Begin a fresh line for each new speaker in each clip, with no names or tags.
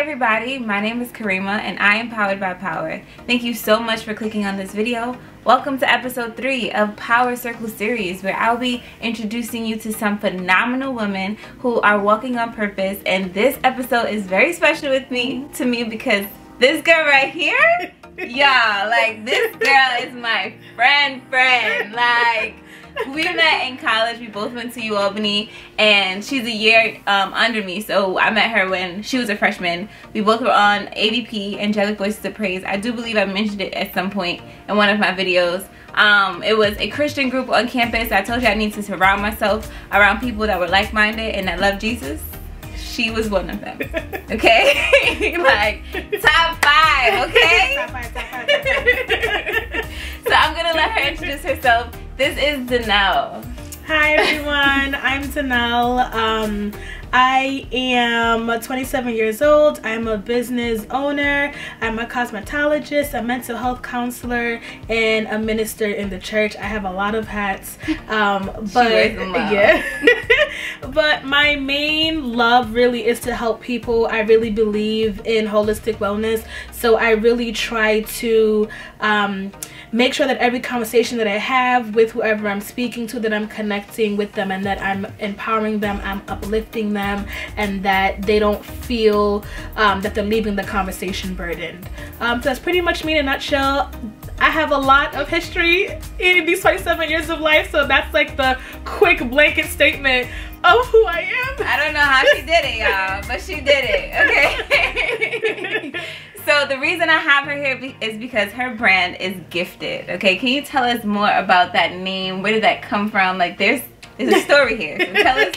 everybody, my name is Karima and I am powered by Power. Thank you so much for clicking on this video. Welcome to episode 3 of Power Circle series, where I'll be introducing you to some phenomenal women who are walking on purpose. And this episode is very special to me because this girl right here, y'all, like, this girl is my friend. Like, we met in college. We both went to Albany, and she's a year under me, so I met her when she was a freshman. We both were on AVP, Angelic Voices of Praise. I do believe I mentioned it at some point in one of my videos. It was a Christian group on campus. I told you I need to surround myself around people that were like-minded and that love Jesus. She was one of them. Okay? Like, top 5, okay? Top 5. So I'm gonna let her introduce herself. This is Denelle.
Hi everyone, I'm Denelle. I am 27 years old. I'm a business owner. I'm a cosmetologist, a mental health counselor, and a minister in the church. I have a lot of hats. But my main love really is to help people. I really believe in holistic wellness, so I really try to make sure that every conversation that I have with whoever I'm speaking to, that I'm connecting with them and that I'm empowering them, I'm uplifting them, and that they don't feel that they're leaving the conversation burdened. So that's pretty much me in a nutshell. I have a lot of history in these 27 years of life, so that's like the quick blanket statement of who I am.
I don't know how she did it, y'all, but she did it, okay? So the reason I have her here is because her brand is Gifted, okay? Can you tell us more about that name? Where did that come from? Like, there's a story here. So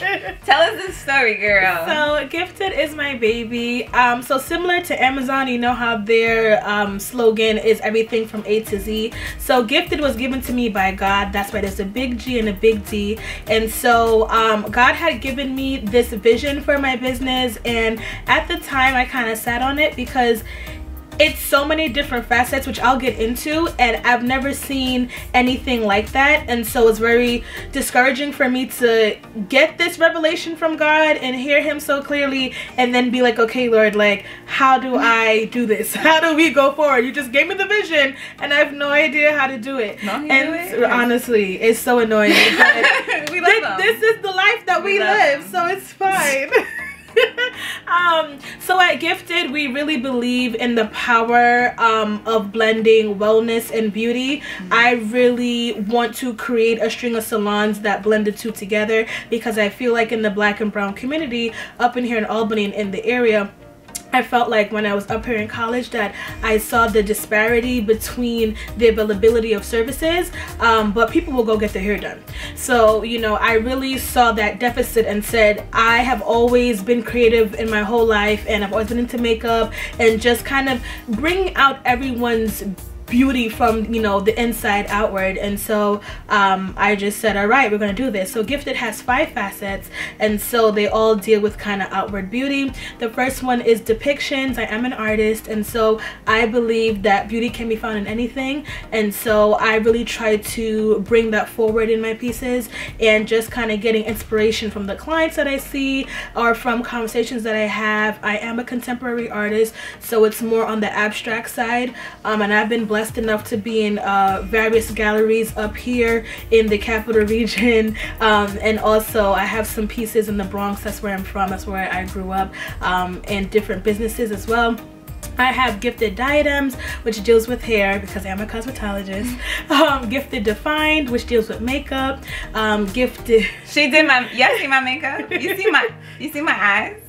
tell us the story, girl.
So Gifted is my baby. So similar to Amazon, you know how their slogan is everything from A to Z. So Gifted was given to me by God. That's why there's a big G and a big D. And so God had given me this vision for my business, and at the time I kind of sat on it because it's so many different facets, which I'll get into, and I've never seen anything like that. And so it's very discouraging for me to get this revelation from God and hear him so clearly and then be like, okay, Lord, like, how do I do this? How do we go forward? You just gave me the vision and I have no idea how to do it. Honestly, it's so annoying. But this is the life that we live, so it's fine. So at Gifted, we really believe in the power of blending wellness and beauty. I really want to create a string of salons that blend the two together, because I feel like in the Black and brown community up in here in Albany and in the area, I felt like when I was up here in college that I saw the disparity between the availability of services, but people will go get their hair done. So, you know, I really saw that deficit and said, I have always been creative in my whole life, and I've always been into makeup and just kind of bringing out everyone's beauty from, you know, the inside outward. And so I just said, all right, we're gonna do this. So Gifted has 5 facets, and so they all deal with kind of outward beauty. The first one is depictions. I am an artist, and so I believe that beauty can be found in anything, and so I really try to bring that forward in my pieces, and just kind of getting inspiration from the clients that I see or from conversations that I have. I am a contemporary artist, so it's more on the abstract side, and I've been blessed enough to be in various galleries up here in the capital region, and also I have some pieces in the Bronx. That's where I'm from, that's where I grew up, and different businesses as well. I have Gifted Diadems, which deals with hair because I am a cosmetologist. Gifted Defined, which deals with makeup. Gifted.
She did my. Y'all see my makeup? You see my eyes?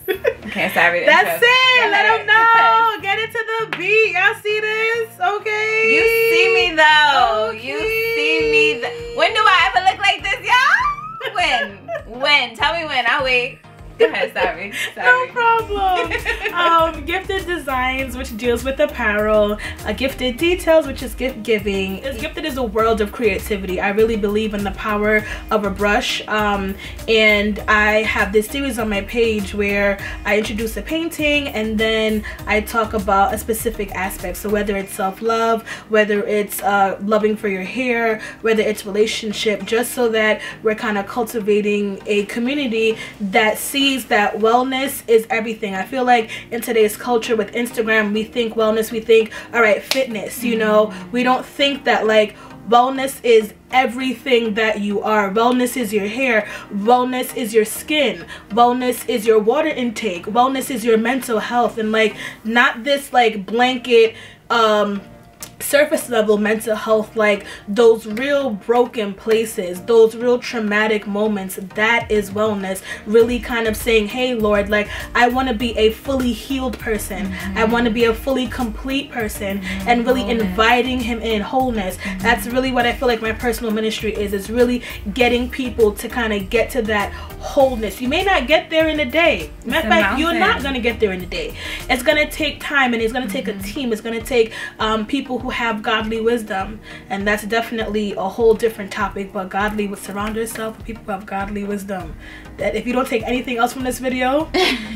Okay, sorry.
That's it. Let them know. Get it to the beat. Y'all see this? Okay.
You see me though.
Okay.
You see me. When do I ever look like this, y'all? When? Tell me when. I'll wait. Go ahead, sorry.
No problem. Gifted Designs, which deals with apparel. Gifted Details, which is gift giving. Gifted is a world of creativity. I really believe in the power of a brush, and I have this series on my page where I introduce a painting and then I talk about a specific aspect. So whether it's self-love, whether it's loving for your hair, whether it's relationship, just so that we're kind of cultivating a community that sees that wellness is everything. I feel like in today's culture with Instagram, we think wellness, we think, all right, fitness, you know. We don't think that like wellness is everything that you are. Wellness is your hair, wellness is your skin, wellness is your water intake, wellness is your mental health, and like not this like blanket surface level mental health, like those real broken places, those real traumatic moments. That is wellness. Really kind of saying, hey Lord, like I want to be a fully healed person, I want to be a fully complete person, and really inviting him in wholeness. That's really what I feel like my personal ministry is. It's really getting people to kind of get to that wholeness. You may not get there in a day. Matter of fact, you're not going to get there in a day. It's going to take time, and it's going to take a team. It's going to take people who have godly wisdom, and that's definitely a whole different topic. But godly, would surround yourself with people who have godly wisdom. That if you don't take anything else from this video,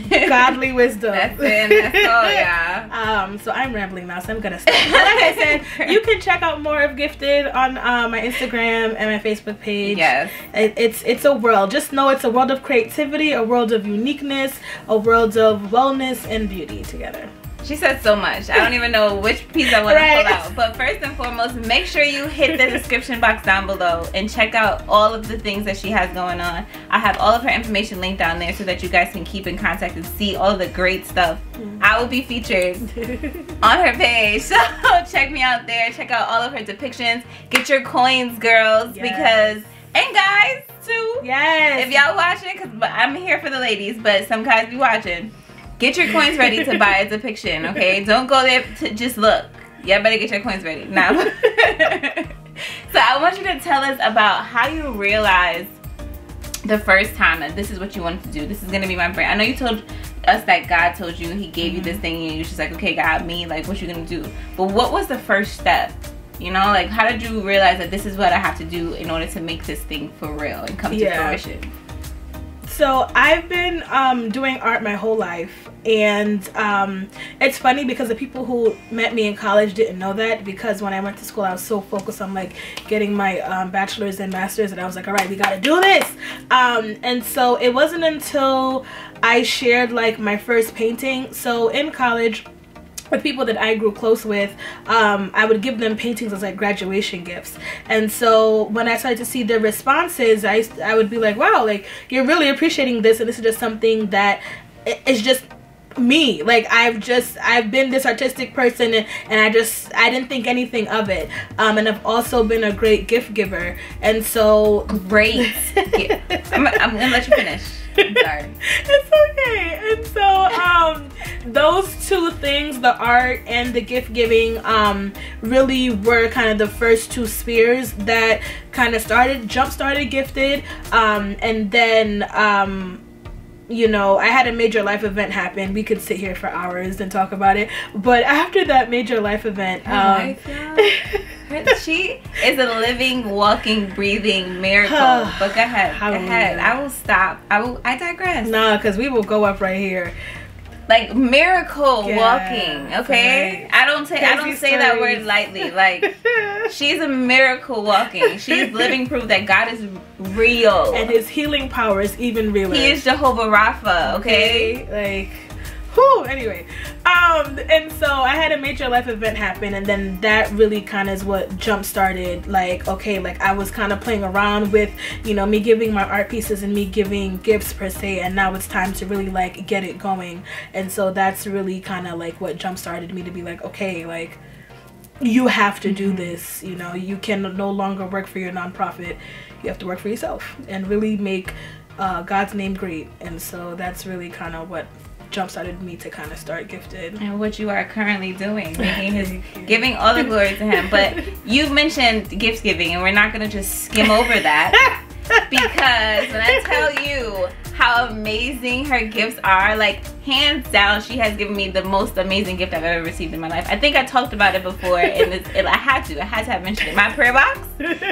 godly wisdom.
That's it. That's all, yeah.
So I'm rambling now, so I'm gonna stop. Like I said, you can check out more of Gifted on my Instagram and my Facebook page.
Yes.
It's a world. Just know it's a world of creativity, a world of uniqueness, a world of wellness and beauty together.
She said so much. I don't even know which piece I want to pull out. But first and foremost, make sure you hit the description box down below and check out all of the things that she has going on. I have all of her information linked down there so that you guys can keep in contact and see all of the great stuff. I will be featured on her page. So check me out there. Check out all of her depictions. Get your coins, girls, because... And guys, too.
Yes.
If y'all watching, because I'm here for the ladies, but some guys be watching. Get your coins ready to buy a depiction, okay? Don't go there to just look. Y'all better get your coins ready. Now. So I want you to tell us about how you realized the first time that this is what you wanted to do. This is going to be my brand. I know you told us that God told you, he gave you this thing, and you're just like, okay, God, me, like, what you going to do? But what was the first step? You know, like, how did you realize that this is what I have to do in order to make this thing for real and come to fruition?
So I've been doing art my whole life, and it's funny because the people who met me in college didn't know that, because when I went to school I was so focused on like getting my bachelor's and master's, and I was like, all right, we gotta do this. And so it wasn't until I shared like my first painting. So in college, with people that I grew close with, I would give them paintings as like graduation gifts. And so when I started to see their responses, I would be like, wow, like you're really appreciating this, and this is just something that is just me. Like I've been this artistic person, and I didn't think anything of it. And I've also been a great gift giver. And so
great gift. I'm gonna let you finish. I'm sorry.
It's okay. And so those two things, the art and the gift giving, really were kind of the first two spheres that kind of jump started Gifted. And then you know, I had a major life event happen. We could sit here for hours and talk about it, but after that major life event,
she is a living, walking, breathing miracle. But go ahead, go ahead. I will stop. I digress.
Nah, because we will go up right here.
Like miracle walking, okay? Right. I don't say that word lightly. Like she's a miracle walking. She's living proof that God is real,
and his healing power is even realer.
He is Jehovah Rapha, okay?
Like, whew, anyway. And so I had a major life event happen, and then that really kind of is what jump started. Like, okay, like I was kind of playing around with, you know, me giving my art pieces and me giving gifts per se, and now it's time to really like get it going. And so that's really kind of like what jump started me to be like, okay, like you have to do this. You know, you can no longer work for your nonprofit. You have to work for yourself and really make God's name great. And so that's really kind of what jump-started me to kind of start Gifted,
and what you are currently doing, giving all the glory to him. But you mentioned gift giving, and we're not going to just skim over that, because when I tell you how amazing her gifts are, like hands down, she has given me the most amazing gift I've ever received in my life. I think I talked about it before, and I had to have mentioned it. My prayer box,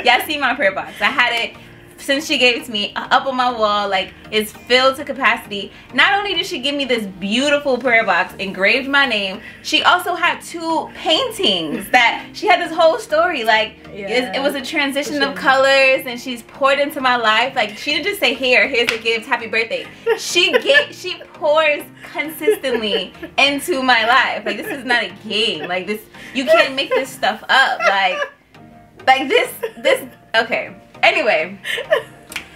y'all see my prayer box. I had it since she gave it to me, up on my wall, like, it's filled to capacity. Not only did she give me this beautiful prayer box, engraved my name, she also had 2 paintings that she had this whole story. Like, it was a transition of colors, and she's poured into my life. Like, she didn't just say, here's a gift, happy birthday. She pours consistently into my life. Like, this is not a game. Like, this, you can't make this stuff up. Like this, okay. Anyway,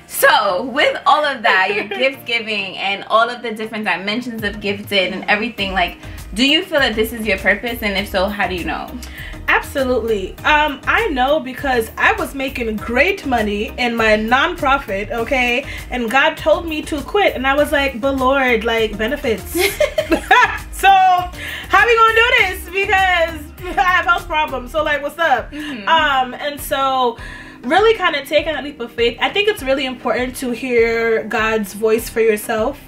so with all of that, your gift giving and all of the different dimensions of gifted and everything, like, do you feel that this is your purpose? And if so, how do you know?
Absolutely. I know because I was making great money in my nonprofit, okay? And God told me to quit, and I was like, but Lord, like, benefits. So how we gonna do this? Because I have health problems. So, like, what's up? And so really kind of taking that leap of faith. I think it's really important to hear God's voice for yourself.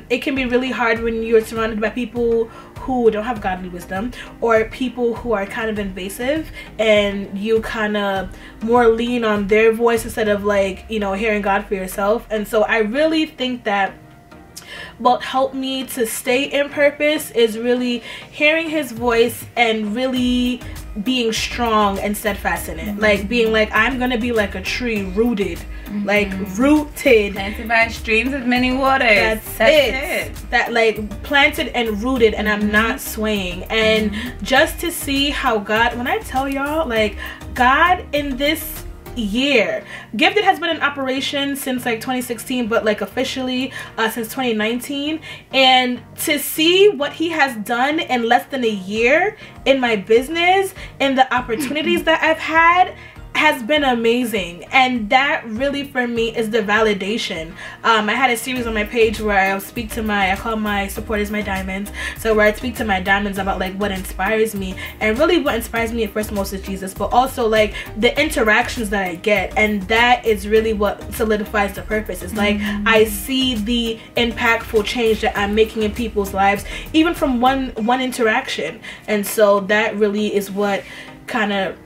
It can be really hard when you're surrounded by people who don't have godly wisdom, or people who are kind of invasive, and you kind of more lean on their voice instead of, like, you know, hearing God for yourself. And so I really think that what helped me to stay in purpose is really hearing his voice and really being strong and steadfast in it. Like, being like, I'm gonna be like a tree rooted, like rooted,
planted by streams of many waters.
That's it. That, like, planted and rooted, and I'm not swaying. And just to see how God, when I tell y'all, like, God in this year, Gifted has been in operation since like 2016, but like officially since 2019, and to see what he has done in less than a year in my business and the opportunities that I've had has been amazing. And that really for me is the validation. I had a series on my page where I speak to I call my supporters my diamonds, so where I speak to my diamonds about like what inspires me, and really what inspires me at first most is Jesus, but also like the interactions that I get, and that is really what solidifies the purpose. It's like I see the impactful change that I'm making in people's lives, even from one interaction. And so that really is what kind of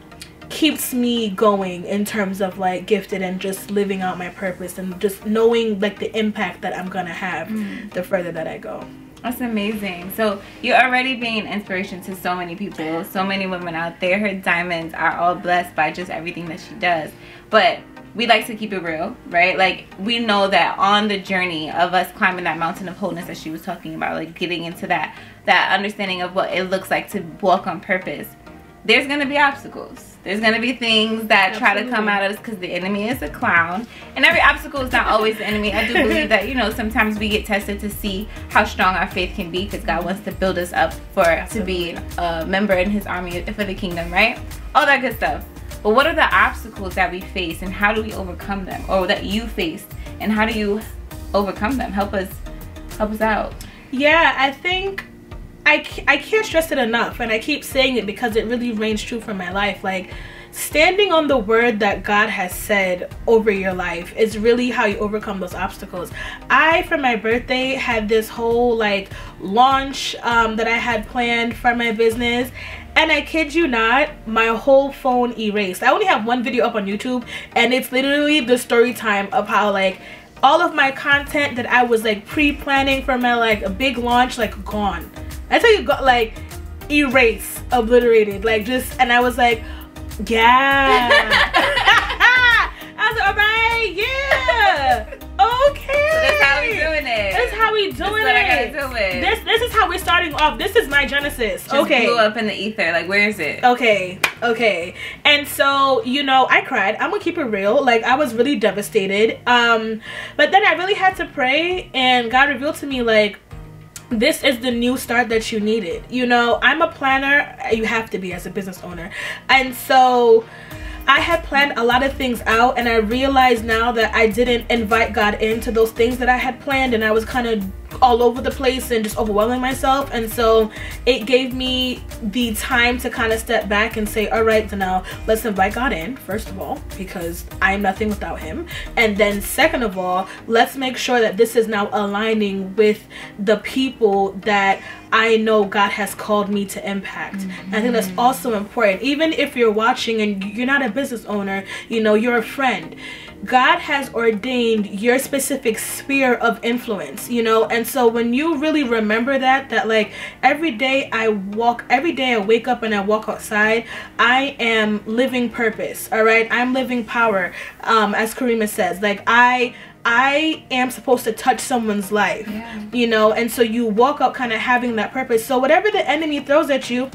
keeps me going in terms of like Gifted and just living out my purpose and just knowing like the impact that I'm gonna have the further that I go.
That's amazing. So you're already being an inspiration to so many people, so many women out there. Her diamonds are all blessed by just everything that she does. But we like to keep it real, right? Like, we know that on the journey of us climbing that mountain of wholeness that she was talking about, like getting into that understanding of what it looks like to walk on purpose, there's gonna be obstacles. There's gonna be things that try to come out of us, because the enemy is a clown, and every obstacle is not always the enemy. I do believe that, you know, sometimes we get tested to see how strong our faith can be, because God wants to build us up to be a member in his army for the kingdom, right? All that good stuff. But what are the obstacles that we face, and how do we overcome them, or that you faced, and how do you overcome them? Help us out.
Yeah, I think I can't stress it enough, and I keep saying it because it really reigns true for my life. Like, standing on the word that God has said over your life is really how you overcome those obstacles. I, for my birthday, had this whole like launch that I had planned for my business, and I kid you not, my whole phone erased. I only have one video up on YouTube, and it's literally the story time of how like all of my content that I was like pre-planning for my like a big launch, like gone. I tell you, got like erased, obliterated, like just, and I was like, yeah. I was like, all right, yeah, okay. So
that's how we doing it.
That's how we doing it.
I gotta do it.
This is how we're starting off. This is my genesis.
Just blew up in the ether. Like, where is it?
Okay. And so, you know, I cried. I'm gonna keep it real. Like, I was really devastated. But then I really had to pray, and God revealed to me, like, this is the new start that you needed. You know, I'm a planner. You have to be as a business owner. And so I had planned a lot of things out, and I realized now that I didn't invite God into those things that I had planned, and I was kind of all over the place and just overwhelming myself. And so it gave me the time to kind of step back and say, all right, Denelle, let's invite God in, first of all, because I am nothing without him. And then second of all, let's make sure that this is now aligning with the people that I know God has called me to impact. And I think that's also important. Even if you're watching and you're not a business owner, you know, you're a friend, God has ordained your specific sphere of influence, you know. And so when you really remember that like every day I wake up and I walk outside, I am living purpose. All right, I'm living power, as Karima says. Like I am supposed to touch someone's life, you know. And so you walk out kind of having that purpose. So whatever the enemy throws at you,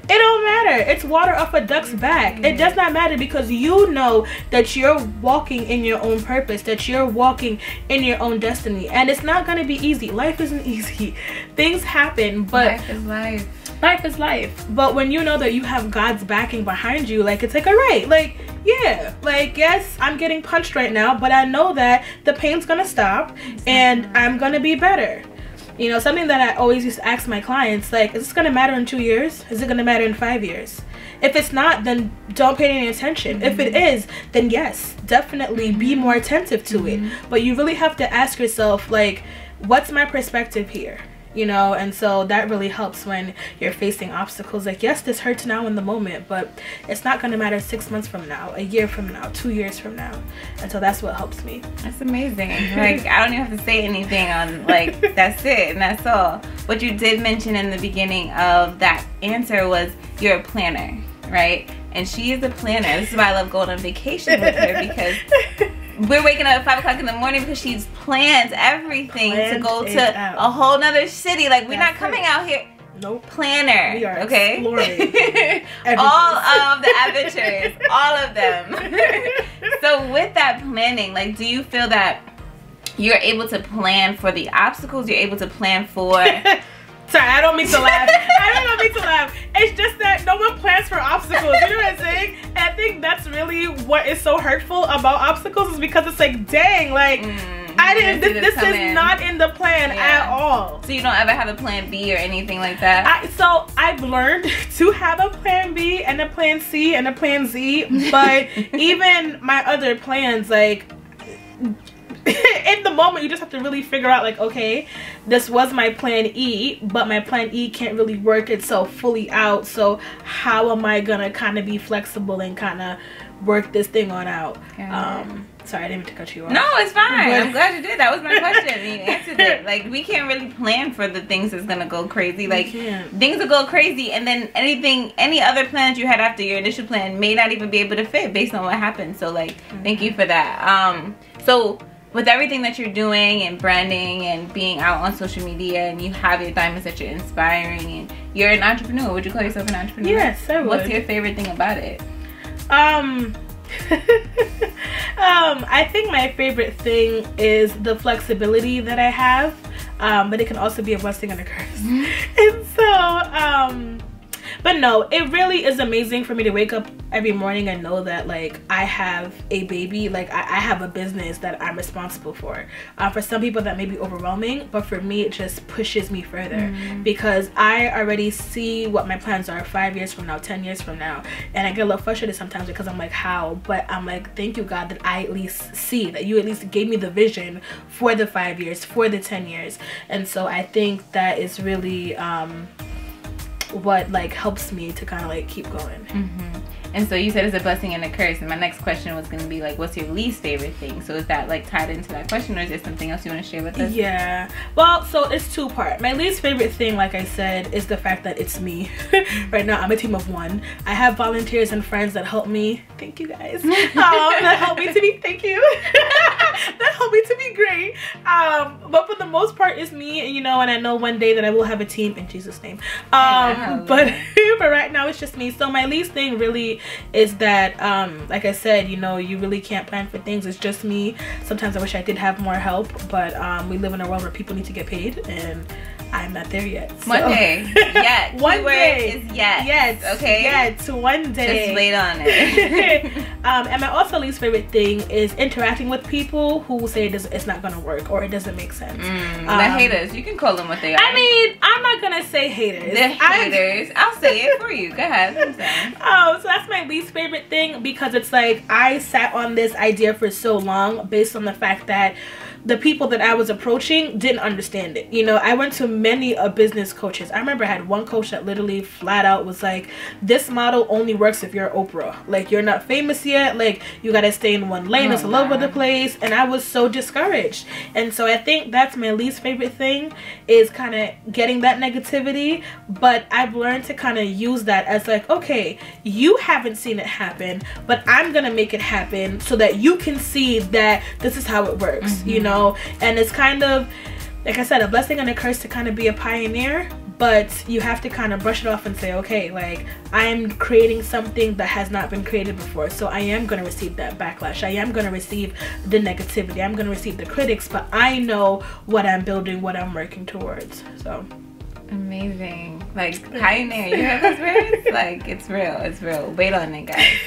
it don't matter. It's water off a duck's back. It does not matter, because you know that you're walking in your own purpose, that you're walking in your own destiny. And it's not going to be easy. Life isn't easy. Things happen, but
life is life.
Life is life. But when you know that you have God's backing behind you, like, it's like, all right, like, yeah, like, yes, I'm getting punched right now, but I know that the pain's going to stop and I'm going to be better. You know, something that I always used to ask my clients, like, is this going to matter in 2 years? Is it going to matter in 5 years? If it's not, then don't pay any attention. If it is, then yes, definitely be more attentive to it. But you really have to ask yourself, like, what's my perspective here? You know, and so that really helps when you're facing obstacles. Like, yes, this hurts now in the moment, but it's not going to matter 6 months from now, a year from now, 2 years from now. And so that's what helps me.
That's amazing. Like, I don't even have to say anything on, like, that's it and that's all. What you did mention in the beginning of that answer was you're a planner, right? And she is a planner. This is why I love going on vacation with her, because we're waking up at 5 o'clock in the morning because she's planned everything to go to a whole nother city. Like, we're not coming out here.
Nope.
Planner.
We are
okay?
Exploring.
All of the adventures. All of them. So with that planning, like, do you feel that you're able to plan for the obstacles? You're able to plan for...
Sorry, I don't mean to laugh. I don't mean to laugh. It's just that no one plans for obstacles. You know what I'm saying? And I think that's really what is so hurtful about obstacles, is because it's like, dang, like, I didn't. This is not in the plan at all.
So you don't ever have a plan B or anything like that?
So I've learned to have a plan B and a plan C and a plan Z, but even my other plans, like, in the moment you just have to really figure out, like, okay, this was my plan E, but my plan E can't really work itself fully out, so how am I gonna kind of be flexible and kind of work this thing on out? Sorry, I didn't mean to cut you off.
No, it's fine. I'm glad you did. That was my question and you answered it. Like, we can't really plan for the things that's gonna go crazy. Like, things will go crazy, and then any other plans you had after your initial plan may not even be able to fit based on what happened. So, like, thank you for that. So with everything that you're doing and branding and being out on social media, and you have your diamonds that you're inspiring, and you're an entrepreneur. Would you call yourself an entrepreneur?
Yes, I would.
What's your favorite thing about it?
I think my favorite thing is the flexibility that I have, but it can also be a blessing and a curse. And so but no, it really is amazing for me to wake up every morning and know that, like, I have a baby, like, I have a business that I'm responsible for. For some people that may be overwhelming, but for me it just pushes me further, because I already see what my plans are 5 years from now, 10 years from now, and I get a little frustrated sometimes because I'm like, how? But I'm like, thank you, God, that I at least see that you at least gave me the vision for the 5 years, for the 10 years. And so I think that is really what, like, helps me to kind of, like, keep going.
And so you said it's a blessing and a curse, and my next question was going to be, like, what's your least favorite thing? So is that, like, tied into that question, or is there something else you want to share with us?
Yeah, well, so it's two-part. My least favorite thing, like I said, is the fact that it's me. Right now I'm a team of one. I have volunteers and friends that help me. Thank you, guys. That help me to be, thank you. That help me to be great. But for the most part, it's me, and, you know, and I know one day that I will have a team, in Jesus' name. But right now it's just me. So my least thing really is that, like I said, you know, you really can't plan for things. It's just me. Sometimes I wish I did have more help, but we live in a world where people need to get paid, and I'm not there yet. So.
One day. Yet.
One day.
Is yet.
Yes.
Okay.
Yet. One day.
Just wait on it.
And my also least favorite thing is interacting with people who say it's not gonna work or it doesn't make sense.
The haters. You can call them what they are.
I mean, I'm not gonna say haters.
The haters. I'll say it for you. Go ahead. I'm sorry.
So that's my least favorite thing, because it's like I sat on this idea for so long based on the fact that the people that I was approaching didn't understand it. You know, I went to many business coaches. I remember I had one coach that literally flat out was like, this model only works if you're Oprah. Like, you're not famous yet. Like, you got to stay in one lane. It's all over the place. And I was so discouraged. And so I think that's my least favorite thing, is kind of getting that negativity. But I've learned to kind of use that as like, okay, you haven't seen it happen, but I'm going to make it happen so that you can see that this is how it works, you know? And it's kind of, like I said, a blessing and a curse to kind of be a pioneer, but you have to kind of brush it off and say, okay, like, I'm creating something that has not been created before, so I am going to receive that backlash. I am going to receive the negativity. I'm going to receive the critics, but I know what I'm building, what I'm working towards. So
amazing. Like, pioneer, you have experience? Like, it's real. Wait on it, guys.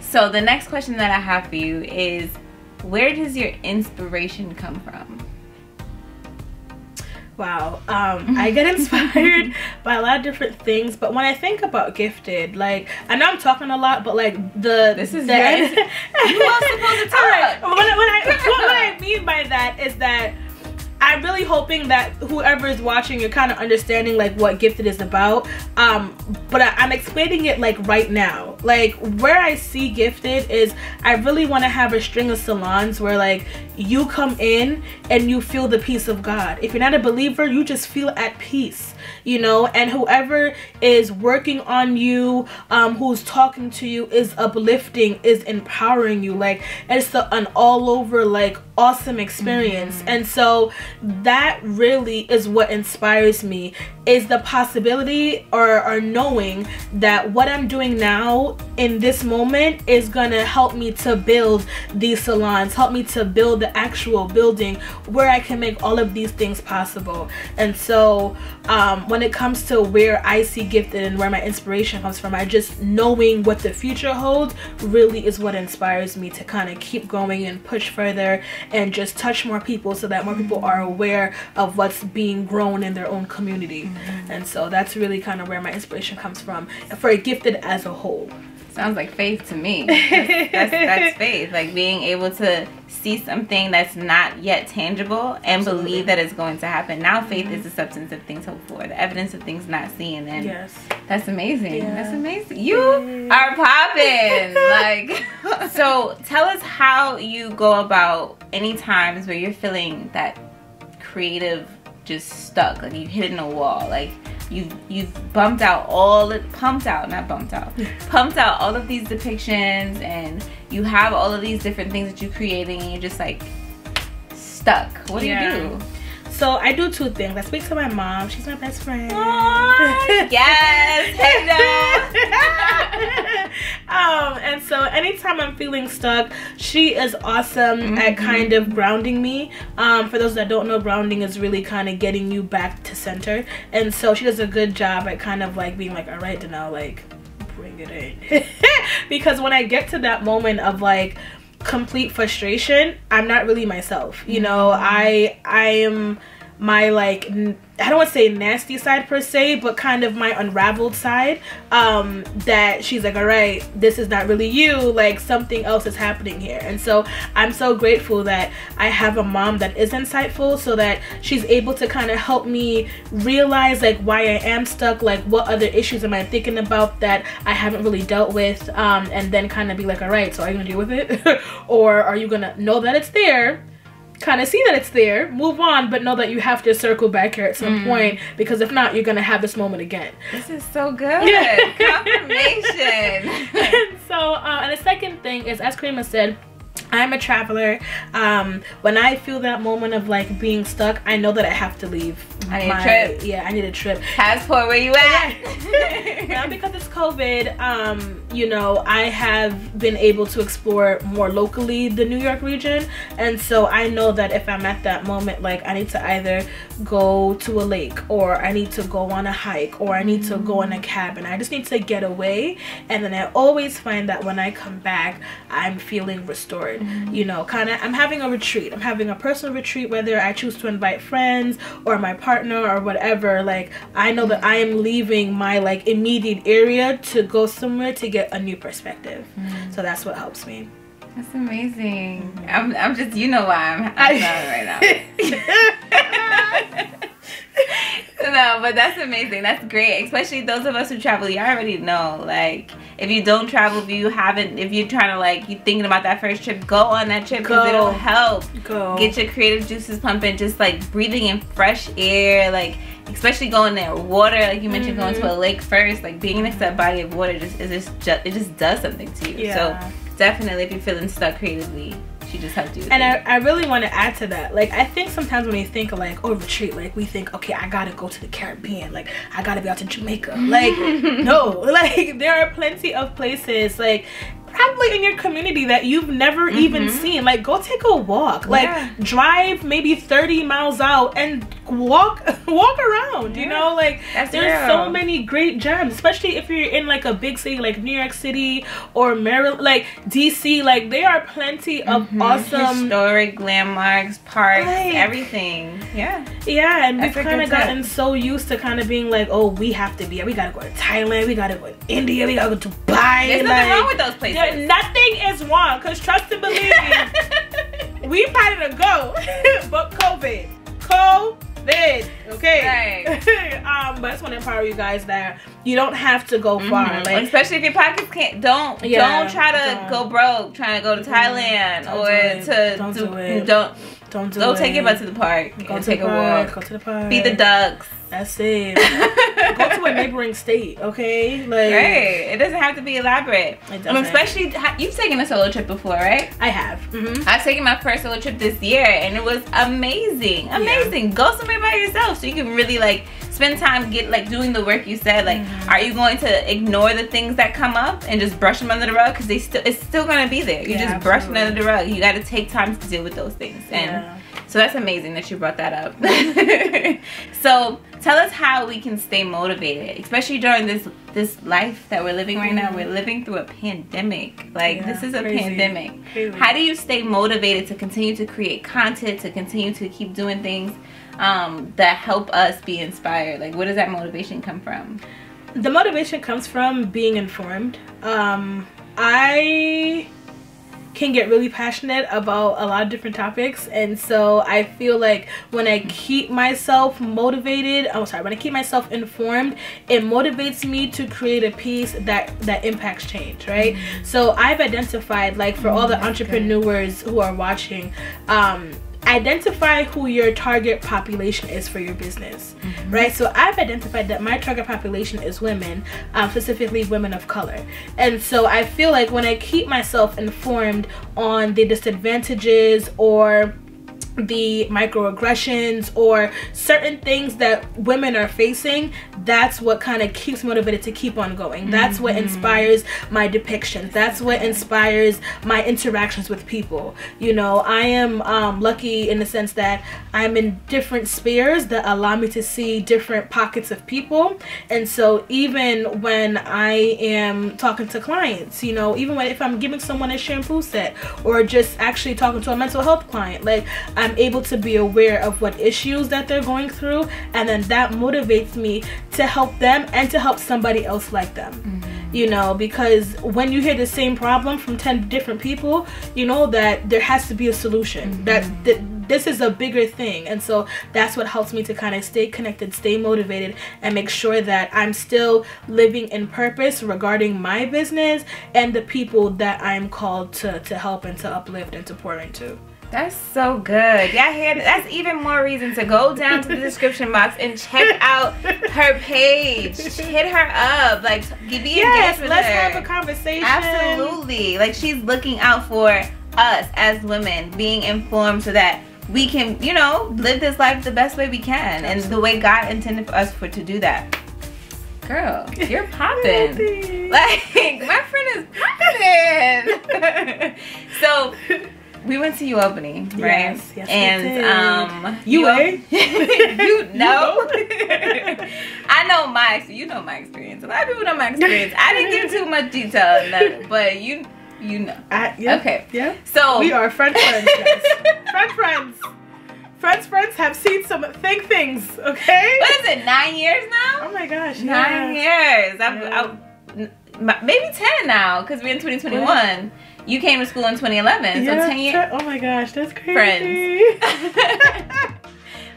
So the next question that I have for you is, where does your inspiration come from?
Wow. I get inspired by a lot of different things, but when I think about Gifted, like, I know I'm talking a lot, but like
this is you are supposed to talk.
What I mean by that is that I'm really hoping that whoever is watching, you're kind of understanding like what Gifted is about. But I'm explaining it like right now. Like, where I see Gifted is, I really want to have a string of salons where like you come in and you feel the peace of God. If you're not a believer, you just feel at peace, you know, and whoever is working on you, who's talking to you, is uplifting, is empowering you. Like, it's an all over like awesome experience. And so that really is what inspires me, is the possibility or knowing that what I'm doing now in this moment is gonna help me to build these salons, help me to build the actual building where I can make all of these things possible. And so when it comes to where I see Gifted and where my inspiration comes from, I just knowing what the future holds really is what inspires me to kind of keep going and push further and just touch more people, so that more people are aware of what's being grown in their own community. And so that's really kind of where my inspiration comes from for Gifted as a whole.
Sounds like faith to me. That's faith, like being able to see something that's not yet tangible and believe that it's going to happen. Now faith is the substance of things hoped for, the evidence of things not seen. And that's amazing. That's amazing. You are popping. Like, so tell us how you go about any times where you're feeling that creative just stuck, like you hit in a wall, like you've pumped out all of these depictions, and you have all of these different things that you're creating, and you're just like stuck. What do you do?
So I do two things. I speak to my mom. She's my best friend.
Yes.
Hello. And so anytime I'm feeling stuck, she is awesome at kind of grounding me. For those that don't know, grounding is really kind of getting you back to center. And so she does a good job at kind of like being like, all right, Denelle, like, bring it in. Because when I get to that moment of like complete frustration, I'm not really myself, you know. I am my, like, I don't want to say nasty side per se, but kind of my unraveled side, that she's like, all right, this is not really you, like something else is happening here. And so I'm so grateful that I have a mom that is insightful, so that she's able to kind of help me realize like why I am stuck, like what other issues am I thinking about that I haven't really dealt with, and then kind of be like, all right, so are you gonna deal with it? Or are you gonna know that it's there, kind of see that it's there, move on, but know that you have to circle back here at some point, because if not, you're gonna have this moment again.
This is so good. Confirmation.
And so and the second thing is, as Karima said, I'm a traveler. When I feel that moment of like being stuck, I know that I have to leave.
I need a trip.
Yeah, I need a trip.
Passport, where you at?
Now, because it's COVID, you know, I have been able to explore more locally the New York region. And so I know that if I'm at that moment, like I need to either go to a lake, or I need to go on a hike, or I need to go in a cabin. I just need to get away. And then I always find that when I come back, I'm feeling restored. You know, kind of, I'm having a retreat. I'm having a personal retreat, whether I choose to invite friends or my partner or whatever. Like, I know that I am leaving my like immediate area to go somewhere to get a new perspective. So that's what helps me.
That's amazing. I'm just, you know why I'm smiling right now. No, but that's amazing. That's great. Especially those of us who travel, you already know. Like, if you don't travel, if you're trying to, like, you thinking about that first trip, go on that trip because it'll help. Get your creative juices pumping. Just, like, breathing in fresh air. Like, especially going there. Water, like you mentioned, going to a lake first. Like, being next to a body of water, it just does something to you. Yeah. So, definitely, if you're feeling stuck creatively, she just helped you.
And I really want to add to that. Like, I think sometimes when we think of, like, retreat, like, we think, okay, I gotta go to the Caribbean. Like, I gotta be out to Jamaica. Like, no. Like, there are plenty of places, like, probably in your community that you've never even seen. Like, go take a walk. Like, drive maybe 30 miles out and walk around, you know? Like, there's so many great gems, especially if you're in, like, a big city like New York City or Maryland, like DC. Like, there are plenty of awesome
historic landmarks, parks, everything. Yeah,
and we've kind of gotten so used to kind of being like, oh, we gotta go to Thailand, we gotta go to India, we gotta go to Dubai.
There's nothing wrong with those places.
Nothing is wrong, because trust and believe me, we planning to go, but COVID, okay? Right. But I just want to empower you guys that you don't have to go far. Like,
especially if your pockets can't. Don't try to go broke trying to go to Thailand Don't take your butt to the park. Take a walk.
Go to the park.
Feed the ducks.
That's it. Go to a neighboring state, okay? Like,
right. It doesn't have to be elaborate. It doesn't. Especially, you've taken a solo trip before, right?
I have.
I've taken my first solo trip this year, and it was amazing. Amazing. Go somewhere by yourself so you can really, like, spend time doing the work you said. Like, are you going to ignore the things that come up and just brush them under the rug? Because it's still going to be there. You just brush them under the rug. You got to take time to deal with those things. And so that's amazing that you brought that up. So tell us how we can stay motivated, especially during this life that we're living right now. We're living through a pandemic. Like, this is a pandemic. How do you stay motivated to continue to create content, to continue to keep doing things that help us be inspired? Like, where does that motivation come from?
The motivation comes from being informed. I can get really passionate about a lot of different topics, and so I feel like when I keep myself motivated, when I keep myself informed, it motivates me to create a piece that impacts change, right? So I've identified, like, for all the entrepreneurs who are watching, identify who your target population is for your business, right? So I've identified that my target population is women, specifically women of color. And so I feel like when I keep myself informed on the disadvantages or the microaggressions or certain things that women are facing, that's what kind of keeps me motivated to keep on going. That's what inspires my depictions. That's what inspires my interactions with people. You know, I am lucky in the sense that I'm in different spheres that allow me to see different pockets of people. And so even when I am talking to clients, you know, even if I'm giving someone a shampoo set or just actually talking to a mental health client, like, I'm able to be aware of what issues that they're going through, and then that motivates me to help them and to help somebody else like them. You know, because when you hear the same problem from 10 different people, you know that there has to be a solution, that this is a bigger thing. And so that's what helps me to kind of stay connected, stay motivated, and make sure that I'm still living in purpose regarding my business and the people that I'm called to help and to uplift and to pour into.
That's so good. Yeah, that's even more reason to go down to the description box and check out her page. Hit her up. Like, be engaged with her.
Let's have a conversation.
Absolutely. Like, she's looking out for us as women, being informed so that we can, you know, live this life the best way we can. Absolutely. And the way God intended for us to do that. Girl, you're popping. Like, my friend is popping. So, we went to Albany, right?
Yes,
and
you
know. I know you know my experience. A lot of people know my experience. I didn't give too much detail, but you know. Okay.
Yeah.
So
we are French friends, guys. Friends have seen some things. Okay.
What is it? 9 years now?
Oh my gosh.
9 years. Maybe 10 now, because we're in 2021. You came to school in 2011,
yeah,
so 10 years.
Oh my gosh, that's crazy.
Friends.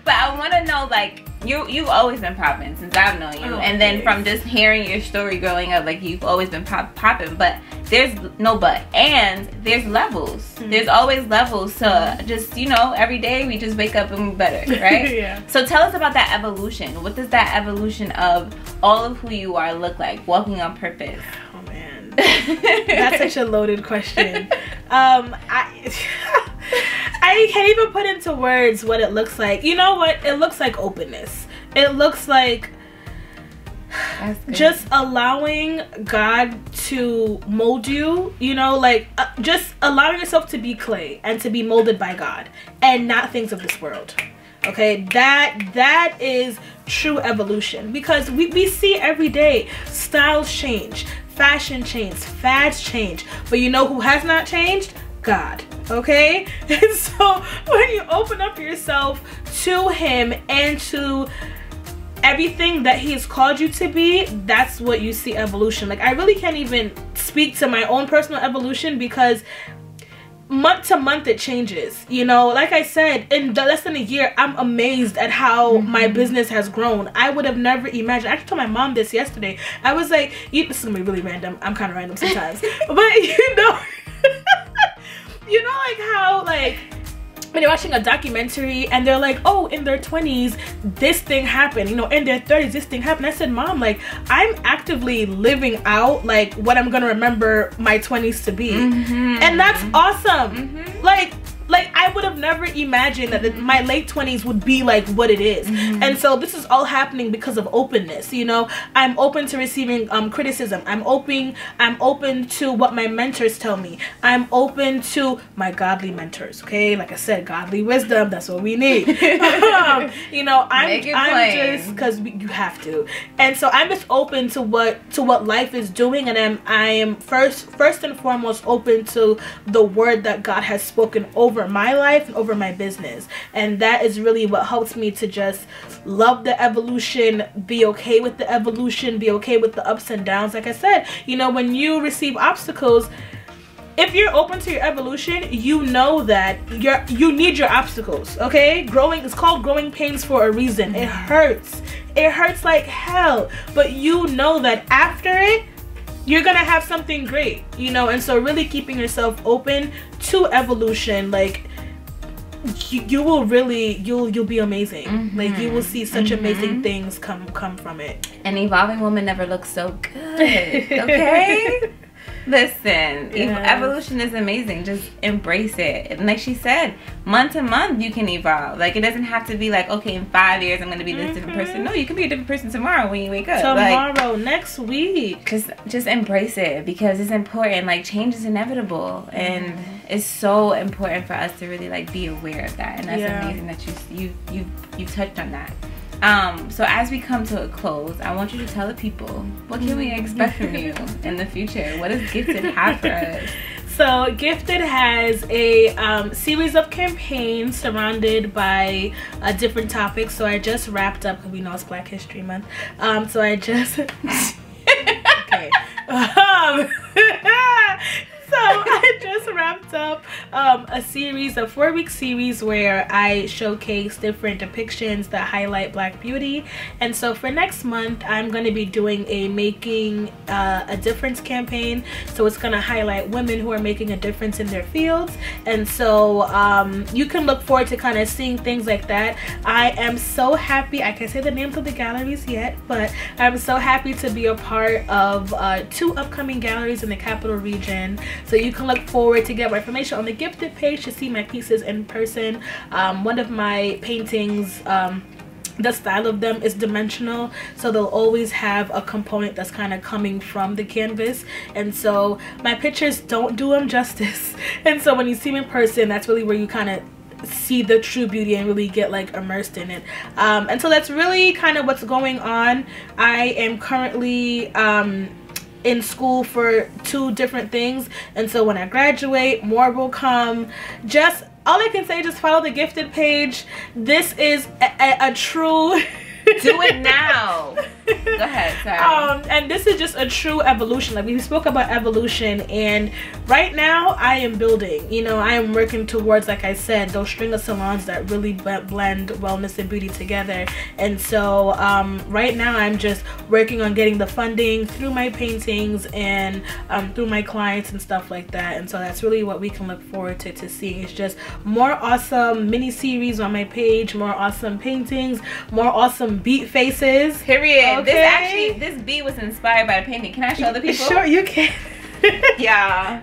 But I want to know, like, you've always been popping since I've known you, and then from just hearing your story growing up, like, you've always been popping. But there's no but, and there's levels. There's always levels to just, you know, every day we just wake up and we're better, right?
Yeah.
So tell us about that evolution. What does that evolution of all of who you are look like, walking on purpose?
Oh man, that's such a loaded question. I can't even put into words what it looks like. You know what? It looks like openness. It looks like just allowing God to mold you, you know, like just allowing yourself to be clay and to be molded by God and not things of this world. Okay, that is true evolution, because we see every day styles change, fashion change, fads change, but you know who has not changed? God. Okay, and so when you open up yourself to him and to everything that he's called you to be, that's what you see evolution. Like, I really can't even speak to my own personal evolution, because month to month it changes, you know. Like I said, in less than a year, I'm amazed at how my business has grown. I would have never imagined. I actually told my mom this yesterday. I was like, this is gonna be really random. I'm kind of random sometimes. But you know, you know, like how, like, when you're watching a documentary and they're like, oh, in their 20s this thing happened, you know, in their 30s this thing happened. I said, Mom, like, I'm actively living out like what I'm gonna remember my 20s to be. And that's awesome. Like I would have never imagined that my late 20s would be like what it is. And so this is all happening because of openness, you know. I'm open to receiving criticism. I'm open to what my mentors tell me. I'm open to my godly mentors, okay? Like I said, godly wisdom, that's what we need. You know, I'm just, because you have to. And so I'm just open to what life is doing, and I am first and foremost open to the word that God has spoken over my life and over my business. And that is really what helps me to just love the evolution, be okay with the evolution, be okay with the ups and downs. Like I said, you know, when you receive obstacles, if you're open to your evolution, you know that you need your obstacles, okay? Growing is called growing pains for a reason. It hurts like hell, but you know that after it, you're gonna have something great, you know. And so really keeping yourself open to evolution, like, you will really, you'll be amazing. Like, you will see such amazing things come from it.
An evolving woman never looks so good. Okay. Listen, evolution is amazing. Just embrace it. And like she said, month to month you can evolve. Like, it doesn't have to be like, okay, in 5 years I'm gonna be this different person. No, you can be a different person tomorrow when you wake up.
Tomorrow, like, next week.
Just embrace it, because it's important. Like, change is inevitable, and it's so important for us to really, like, be aware of that. And that's amazing that you touched on that. So as we come to a close, I want you to tell the people, what can we expect from you in the future? What does Gifted have for us?
So Gifted has a series of campaigns surrounded by different topics. So I just wrapped up, because we know it's Black History Month. So I just okay. So I just wrapped up a series, a 4-week series, where I showcase different depictions that highlight Black beauty. And so for next month, I'm going to be doing a Making a Difference campaign. So it's going to highlight women who are making a difference in their fields. And so you can look forward to kind of seeing things like that. I am so happy, I can't say the names of the galleries yet, but I'm so happy to be a part of 2 upcoming galleries in the capital region. So you can look forward to get more information on the Gifted page to see my pieces in person. One of my paintings, the style of them is dimensional, so they'll always have a component that's kind of coming from the canvas, and so my pictures don't do them justice. And so when you see them in person, that's really where you kind of see the true beauty and really get, like, immersed in it. And so that's really kind of what's going on. I am currently in school for 2 different things, and so when I graduate, more will come. Just all I can say, just follow the Gifted page. This is a true
do it now. Go ahead,
And this is just a true evolution. Like, we spoke about evolution, and right now I am building, you know, I am working towards, like I said, those string of salons that really blend wellness and beauty together. And so right now I'm just working on getting the funding through my paintings and through my clients and stuff like that. And so that's really what we can look forward to seeing. It's just more awesome mini series on my page, more awesome paintings, more awesome beat faces.
Period.
Okay.
This beat was inspired by the painting. Can I show the people?
Sure, you can.
Yeah.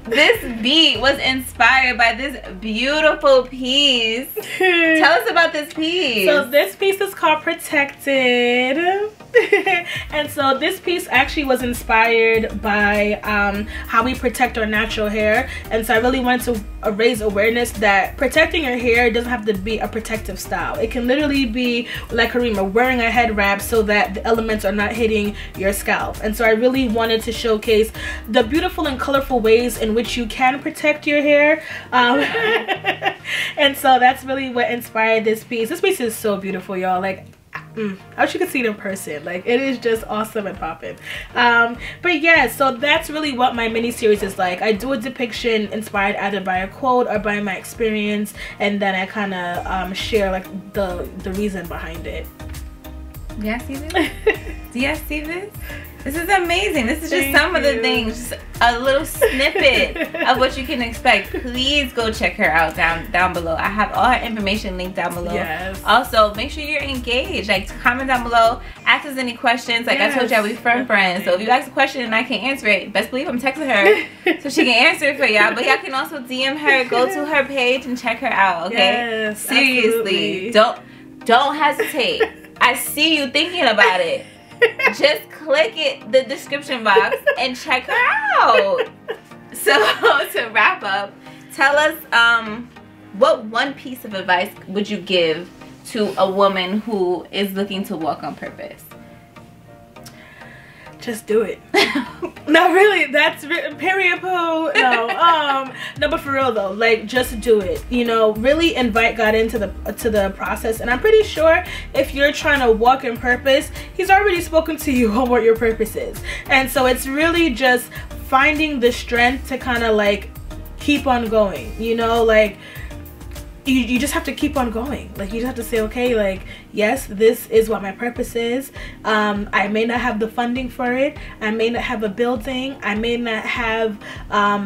This beat was inspired by this beautiful piece. Tell us about this piece.
So this piece is called Protected. And so this piece actually was inspired by how we protect our natural hair. And so I really wanted to raise awareness that protecting your hair doesn't have to be a protective style. It can literally be like Karima, wearing a head wrap so that the elements are not hitting your scalp. And so I really wanted to showcase the beautiful and colorful ways in which you can protect your hair. And so that's really what inspired this piece. This piece is so beautiful, y'all. Like, I wish you could see it in person. Like, it is just awesome and popping. But yeah, so that's really what my mini series is like. I do a depiction inspired either by a quote or by my experience, and then I kind of share like the reason behind it.
Do y'all see this? Do y'all see this? This is amazing. This is just some of the things, just a little snippet of what you can expect. Please go check her out down below. I have all her information linked down below.
Yes.
Also, make sure you're engaged. Like, comment down below, ask us any questions. Like I told y'all, we friends. So if you ask a question and I can't answer it, best believe I'm texting her so she can answer it for y'all. But y'all can also DM her, go to her page and check her out. Okay?
Yes,
seriously,
absolutely.
don't hesitate. I see you thinking about it. Just click the description box and check her out. So to wrap up, tell us what one piece of advice would you give to a woman who is looking to walk on purpose?
Just do it. No, really, that's period poo. No, no, but for real though, like, just do it. You know, really invite God into the process. And I'm pretty sure if you're trying to walk in purpose, He's already spoken to you on what your purpose is. And so it's really just finding the strength to kind of like keep on going. You know, like, you just have to keep on going. Like, you just have to say, okay, like, yes, this is what my purpose is. I may not have the funding for it. I may not have a building. I may not have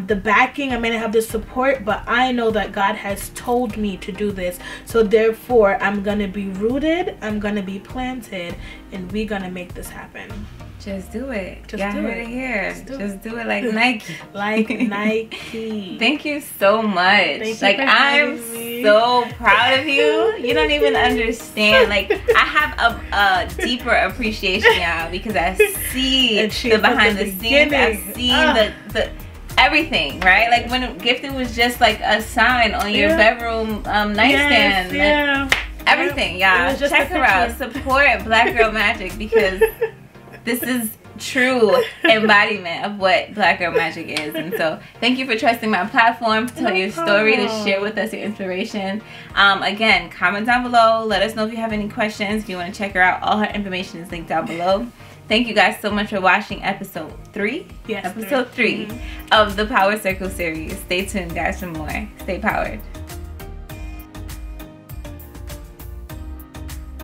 the backing. I may not have the support, but I know that God has told me to do this. So therefore, I'm gonna be rooted, I'm gonna be planted, and we're gonna make this happen.
Just do it.
Just do it.
Here. Just do it like Nike.
Like Nike.
Thank you so much. Like, I'm so proud of you. You don't even understand. Like, I have a deeper appreciation now because I see the behind the scenes. I see the everything, right? Like, when Gifted was just like a sign on your bedroom nightstand.
Yes,
everything, y'all. Check her out. Support Black Girl Magic because this is true embodiment of what Black Girl Magic is. And so thank you for trusting my platform to tell your story, to share with us your inspiration. Again, comment down below, let us know if you have any questions. If you want to check her out, all her information is linked down below. Thank you guys so much for watching episode 3.
Yes,
episode 3 of the Power Circle series. Stay tuned guys for more. Stay powered.